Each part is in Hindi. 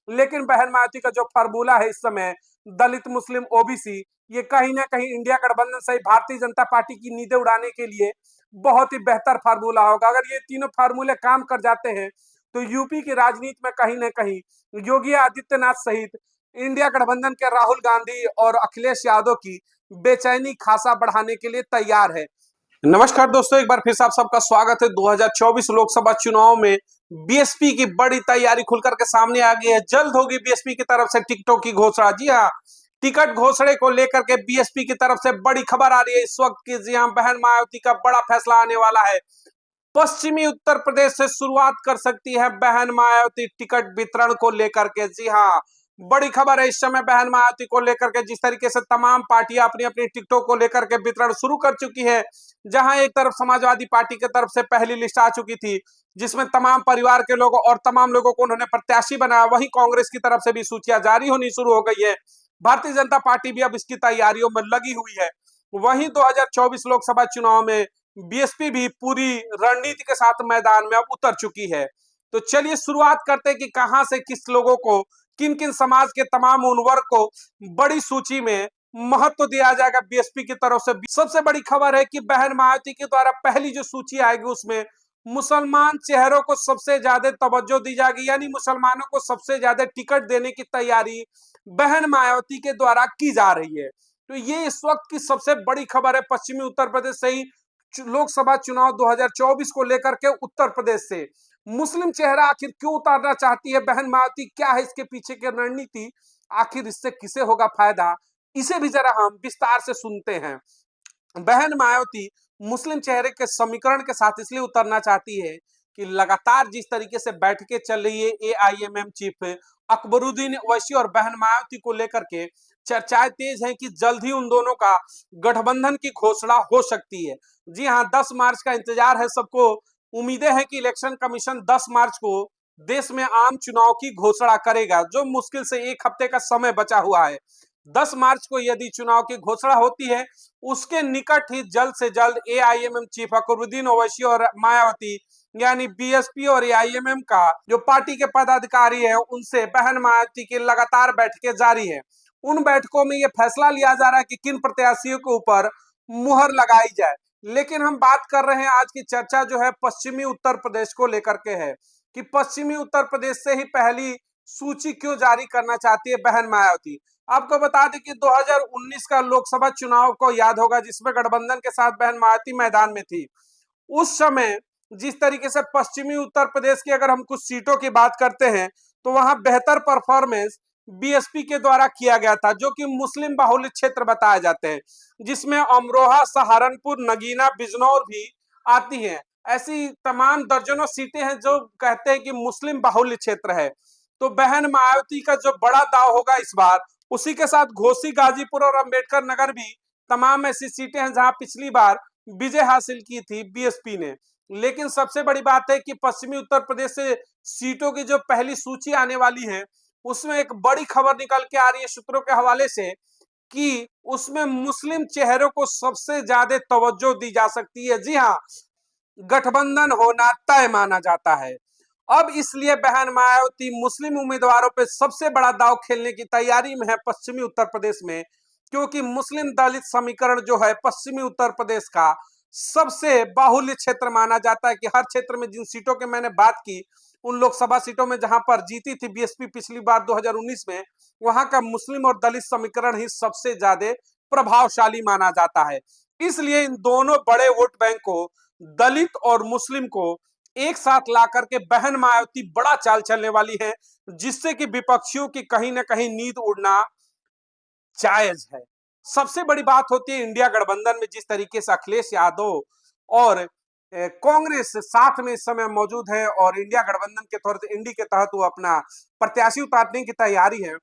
लेकिन बहन मायावती का जो फार्मूला है इस समय दलित मुस्लिम ओबीसी, ये कहीं ना कहीं इंडिया गठबंधन सही भारतीय जनता पार्टी की नींदें उड़ाने के लिए बहुत ही बेहतर फार्मूला होगा। अगर ये तीनों फार्मूले काम कर जाते हैं तो यूपी की राजनीति में कहीं ना कहीं योगी आदित्यनाथ सहित इंडिया गठबंधन के राहुल गांधी और अखिलेश यादव की बेचैनी खासा बढ़ाने के लिए तैयार है। नमस्कार दोस्तों, एक बार फिर से आप सबका स्वागत है। 2024 लोकसभा चुनाव में बीएसपी की बड़ी तैयारी खुलकर के सामने आ गई है। जल्द होगी बीएसपी की तरफ से टिकटों की घोषणा। जी हाँ, टिकट घोषणे को लेकर के बीएसपी की तरफ से बड़ी खबर आ रही है इस वक्त की। जी हाँ, बहन मायावती का बड़ा फैसला आने वाला है। पश्चिमी उत्तर प्रदेश से शुरुआत कर सकती है बहन मायावती टिकट वितरण को लेकर के। जी हाँ, बड़ी खबर है इस समय बहन मायावती को लेकर के। जिस तरीके से तमाम पार्टियां अपनी अपनी टिकटों को लेकर के वितरण शुरू कर चुकी है। जहां एक तरफ समाजवादी पार्टी की तरफ से पहली लिस्ट आ चुकी थी जिसमें तमाम परिवार के लोगों और तमाम लोगों को उन्होंने प्रत्याशी बनाया, वहीं कांग्रेस की तरफ से भी सूचियां जारी होनी शुरू हो गई है। भारतीय जनता पार्टी भी अब इसकी तैयारियों में लगी हुई है। वहीं 2024 लोकसभा चुनाव में बीएसपी भी पूरी रणनीति के साथ मैदान में अब उतर चुकी है। तो चलिए शुरुआत करते हैं कि कहां से किस लोगों को, किन किन समाज के तमाम उन वर्ग को बड़ी सूची में महत्व दिया जाएगा बीएसपी की तरफ से। सबसे बड़ी खबर है कि बहन मायावती के द्वारा पहली जो सूची आएगी उसमें मुसलमान चेहरों को सबसे ज्यादा तवज्जो दी जाएगी, यानी मुसलमानों को सबसे ज्यादा टिकट देने की तैयारी बहन मायावती के द्वारा की जा रही है। तो ये इस वक्त की सबसे बड़ी खबर है पश्चिमी उत्तर प्रदेश से ही लोकसभा चुनाव 2024 को लेकर के उत्तर प्रदेश से। मुस्लिम चेहरा आखिर क्यों उतारना चाहती है बहन मायावती, क्या है इसके पीछे की रणनीति, आखिर इससे किसे होगा फायदा, इसे भी जरा हम विस्तार से सुनते हैं। बहन मायावती मुस्लिम चेहरे के समीकरण के साथ इसलिए उतरना चाहती है कि लगातार जिस तरीके से बैठकें चल रही है एआईएमएम चीफ अकबरुद्दीन ओवैसी और बहन मायावती को लेकर के चर्चाएं तेज हैं कि जल्द ही उन दोनों का गठबंधन की घोषणा हो सकती है। जी हाँ, 10 मार्च का इंतजार है सबको। उम्मीदें हैं कि इलेक्शन कमीशन 10 मार्च को देश में आम चुनाव की घोषणा करेगा, जो मुश्किल से एक हफ्ते का समय बचा हुआ है। 10 मार्च को यदि चुनाव की घोषणा होती है उसके निकट ही जल्द से जल्द एआईएमएम चीफ अकबरुद्दीन ओवैसी और मायावती यानी बीएसपी और एआईएमएम का जो पार्टी के पदाधिकारी है उनसे बहन मायावती की लगातार बैठकें जारी है। उन बैठकों में यह फैसला लिया जा रहा है कि किन प्रत्याशियों के ऊपर मुहर लगाई जाए। लेकिन हम बात कर रहे हैं, आज की चर्चा जो है पश्चिमी उत्तर प्रदेश को लेकर के है कि पश्चिमी उत्तर प्रदेश से ही पहली सूची क्यों जारी करना चाहती है बहन मायावती। आपको बता दें कि 2019 का लोकसभा चुनाव को याद होगा जिसमें गठबंधन के साथ बहन मायावती मैदान में थी। उस समय जिस तरीके से पश्चिमी उत्तर प्रदेश की अगर हम कुछ सीटों की बात करते हैं तो वहां बेहतर परफॉर्मेंस बीएसपी के द्वारा किया गया था, जो कि मुस्लिम बाहुल्य क्षेत्र बताए जाते हैं, जिसमें अमरोहा, सहारनपुर, नगीना, बिजनौर भी आती हैं। ऐसी तमाम दर्जनों सीटें हैं जो कहते हैं कि मुस्लिम बाहुल्य क्षेत्र है। तो बहन मायावती का जो बड़ा दाव होगा इस बार, उसी के साथ घोसी, गाजीपुर और अंबेडकर नगर भी तमाम ऐसी सीटें हैं जहां पिछली बार विजय हासिल की थी बीएसपी ने। लेकिन सबसे बड़ी बात है कि पश्चिमी उत्तर प्रदेश से सीटों की जो पहली सूची आने वाली है उसमें एक बड़ी खबर निकल के आ रही है सूत्रों के हवाले से कि उसमें मुस्लिम चेहरों को सबसे ज्यादा तवज्जो दी जा सकती है। जी हाँ, गठबंधन होना तय माना जाता है। अब इसलिए बहन मायावती मुस्लिम उम्मीदवारों पे सबसे बड़ा दांव खेलने की तैयारी में है पश्चिमी उत्तर प्रदेश में, क्योंकि मुस्लिम दलित समीकरण जो है पश्चिमी उत्तर प्रदेश का सबसे बाहुल्य क्षेत्र माना जाता है। कि हर क्षेत्र में जिन सीटों की मैंने बात की, उन लोकसभा सीटों में जहां पर जीती थी बीएसपी पिछली बार 2019 में, वहां का मुस्लिम और दलित समीकरण ही सबसे ज्यादा प्रभावशाली माना जाता है। इसलिए इन दोनों बड़े वोट बैंक को, दलित और मुस्लिम को एक साथ ला करके बहन मायावती बड़ा चाल चलने वाली है, जिससे कि विपक्षियों की कहीं ना कहीं नींद उड़ना जायज है। सबसे बड़ी बात होती है इंडिया गठबंधन में जिस तरीके से अखिलेश यादव और कांग्रेस साथ में इस समय मौजूद है और इंडिया गठबंधन के तौर से इंडी के तहत वो अपना प्रत्याशी उतारने की तैयारी है,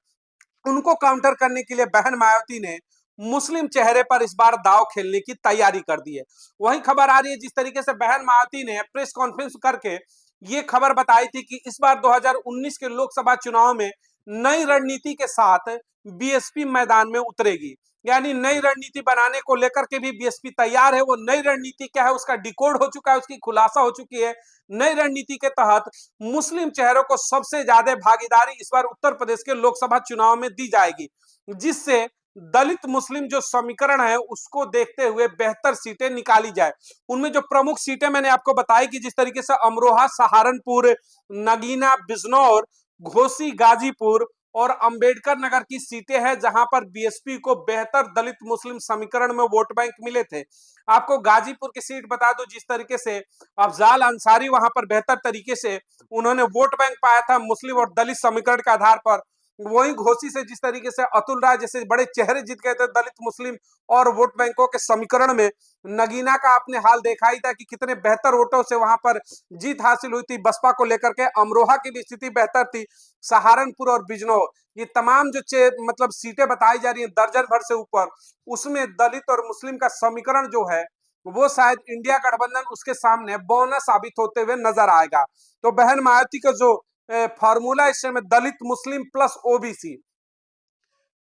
उनको काउंटर करने के लिए बहन मायावती ने मुस्लिम चेहरे पर इस बार दांव खेलने की तैयारी कर दी है। वही खबर आ रही है जिस तरीके से बहन मायावती ने प्रेस कॉन्फ्रेंस करके ये खबर बताई थी कि इस बार 2019 के लोकसभा चुनाव में नई रणनीति के साथ बीएसपी मैदान में उतरेगी। यानी नई रणनीति बनाने को लेकर के भी बीएसपी तैयार है। वो नई रणनीति क्या है उसका डिकोड हो चुका है, उसकी खुलासा हो चुकी है। नई रणनीति के तहत मुस्लिम चेहरों को सबसे ज्यादा भागीदारी इस बार उत्तर प्रदेश के लोकसभा चुनाव में दी जाएगी, जिससे दलित मुस्लिम जो समीकरण है उसको देखते हुए बेहतर सीटें निकाली जाए। उनमें जो प्रमुख सीटें मैंने आपको बताई कि जिस तरीके से अमरोहा, सहारनपुर, नगीना, बिजनौर, घोसी, गाजीपुर और अंबेडकर नगर की सीटें हैं जहां पर बीएसपी को बेहतर दलित मुस्लिम समीकरण में वोट बैंक मिले थे। आपको गाजीपुर की सीट बता दो, जिस तरीके से अफजाल अंसारी वहां पर बेहतर तरीके से उन्होंने वोट बैंक पाया था मुस्लिम और दलित समीकरण के आधार पर। वही घोसी से जिस तरीके से अतुल राय जैसे बड़े चेहरे जीत गए थे दलित मुस्लिम और वोट बैंकों के समीकरण में। नगीना का आपने हाल देखा ही था कि कितने बेहतर वोटों से वहां पर जीत हासिल हुई थी बसपा को लेकर के। अमरोहा की भी स्थिति बेहतर थी, सहारनपुर और बिजनौर, ये तमाम जो मतलब सीटें बताई जा रही है दर्जन भर से ऊपर, उसमें दलित और मुस्लिम का समीकरण जो है वो शायद इंडिया गठबंधन उसके सामने बौना साबित होते हुए नजर आएगा। तो बहन मायावती का जो फार्मूला इस समय दलित Muslim plus OBC,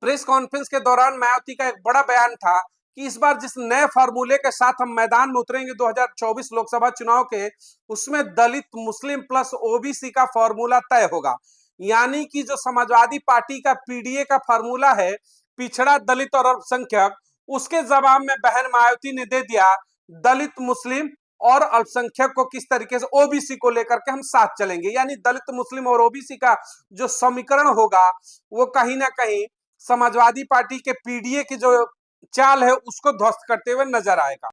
press conference के दौरान मायावती का एक बड़ा बयान था कि इस बार जिस नए फार्मूले के साथ हम मैदान में उतरेंगे 2024 लोकसभा चुनाव के, उसमें दलित मुस्लिम प्लस ओबीसी का फार्मूला तय होगा। यानी कि जो समाजवादी पार्टी का पीडीए का फार्मूला है, पिछड़ा, दलित और अल्पसंख्यक, उसके जवाब में बहन मायावती ने दे दिया दलित मुस्लिम और अल्पसंख्यक को किस तरीके से ओबीसी को लेकर के हम साथ चलेंगे। यानी दलित मुस्लिम और ओबीसी का जो समीकरण होगा वो कहीं ना कहीं समाजवादी पार्टी के पीडीए की जो चाल है उसको ध्वस्त करते हुए नजर आएगा।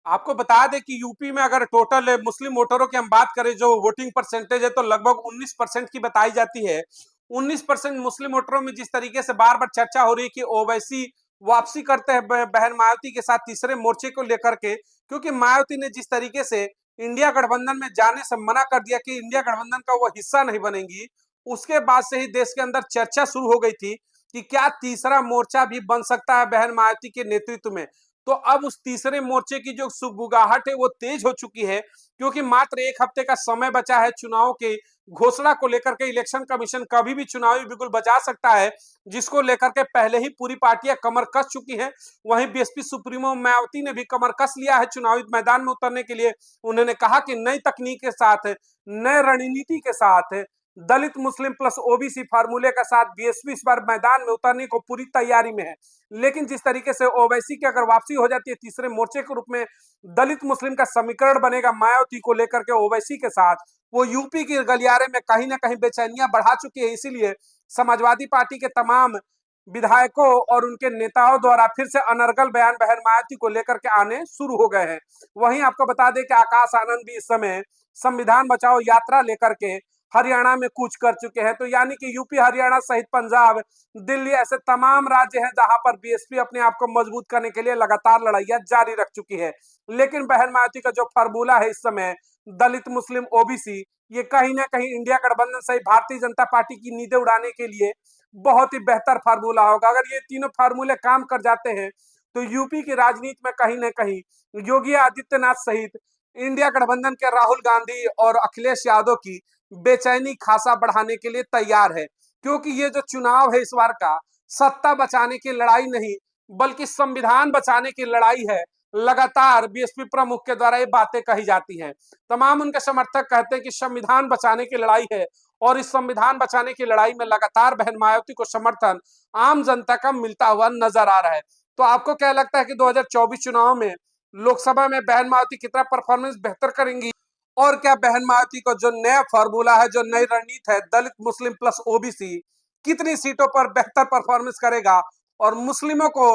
आपको बता दें कि यूपी में अगर टोटल मुस्लिम वोटरों की हम बात करें जो वोटिंग परसेंटेज है तो लगभग 19% की बताई जाती है। 19% मुस्लिम वोटरों में जिस तरीके से बार बार चर्चा हो रही है कि ओवैसी वापसी करते हैं बहन मायावती के साथ तीसरे मोर्चे को लेकर के, क्योंकि मायावती ने जिस तरीके से इंडिया गठबंधन में जाने से मना कर दिया कि इंडिया गठबंधन का वो हिस्सा नहीं बनेंगी, उसके बाद से ही देश के अंदर चर्चा शुरू हो गई थी कि क्या तीसरा मोर्चा भी बन सकता है बहन मायावती के नेतृत्व में। तो अब उस तीसरे मोर्चे की जो सुगबुगाहट है वो तेज हो चुकी है, क्योंकि मात्र एक हफ्ते का समय बचा है चुनाव के घोषणा को लेकर के। इलेक्शन कमीशन कभी भी चुनावी बिगुल बजा सकता है, जिसको लेकर के पहले ही पूरी पार्टियां कमर कस चुकी हैं। वहीं बीएसपी सुप्रीमो मायावती ने भी कमर कस लिया है चुनावी मैदान में उतरने के लिए। उन्होंने कहा कि नई तकनीक के साथ, नए रणनीति के साथ, दलित मुस्लिम प्लस ओबीसी फार्मूले के साथ बीएसपी इस बार मैदान में उतरने को पूरी तैयारी में है। लेकिन जिस तरीके से ओवैसी की अगर वापसी हो जाती है तीसरे मोर्चे के रूप में, दलित मुस्लिम का समीकरण बनेगा मायावती को लेकर के ओवैसी के साथ, वो यूपी के गलियारे में कहीं ना कहीं बेचैनियां बढ़ा चुकी है। इसीलिए समाजवादी पार्टी के तमाम विधायकों और उनके नेताओं द्वारा फिर से अनर्गल बयान बहन मायावती को लेकर के आने शुरू हो गए हैं। वहीं आपको बता दें कि आकाश आनंद भी इस समय संविधान बचाओ यात्रा लेकर के हरियाणा में कूच कर चुके हैं। तो यानी कि यूपी, हरियाणा सहित पंजाब, दिल्ली, ऐसे तमाम राज्य हैं जहां पर बीएसपी अपने आप को मजबूत करने के लिए लगातार लड़ाइयां जारी रख चुकी है। लेकिन बहन मायावती का जो फार्मूला है इस समय दलित मुस्लिम ओबीसी, ये कहीं ना कहीं इंडिया गठबंधन सहित भारतीय जनता पार्टी की नींदें उड़ाने के लिए बहुत ही बेहतर फार्मूला होगा। अगर ये तीनों फार्मूले काम कर जाते हैं तो यूपी की राजनीति में कहीं ना कहीं योगी आदित्यनाथ सहित इंडिया गठबंधन के राहुल गांधी और अखिलेश यादव की बेचैनी खासा बढ़ाने के लिए तैयार है। क्योंकि ये जो चुनाव है इस बार का सत्ता बचाने की लड़ाई नहीं बल्कि संविधान बचाने की लड़ाई है। लगातार बीएसपी प्रमुख के द्वारा ये बातें कही जाती हैं। तमाम उनके समर्थक कहते हैं कि संविधान बचाने की लड़ाई है, और इस संविधान बचाने की लड़ाई में लगातार बहन मायावती को समर्थन आम जनता का मिलता हुआ नजर आ रहा है। तो आपको क्या लगता है कि 2024 चुनाव में लोकसभा में बहन मायावती कितना परफॉर्मेंस बेहतर करेंगी, और क्या बहन मायावती को जो नया फार्मूला है, जो नई रणनीति है दलित मुस्लिम प्लस ओबीसी, कितनी सीटों पर बेहतर परफॉर्मेंस करेगा, और मुस्लिमों को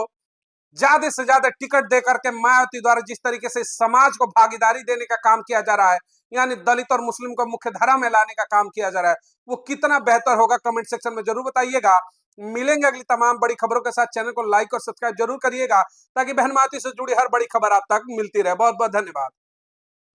ज्यादा से ज्यादा टिकट देकर के मायावती द्वारा जिस तरीके से समाज को भागीदारी देने का काम किया जा रहा है, यानी दलित और मुस्लिम को मुख्य धारा में लाने का काम किया जा रहा है, वो कितना बेहतर होगा कमेंट सेक्शन में जरूर बताइएगा। मिलेंगे अगली तमाम बड़ी खबरों के साथ। चैनल को लाइक और सब्सक्राइब जरूर करिएगा ताकि बहन मायावती से जुड़ी हर बड़ी खबर आप तक मिलती रहे। बहुत बहुत धन्यवाद।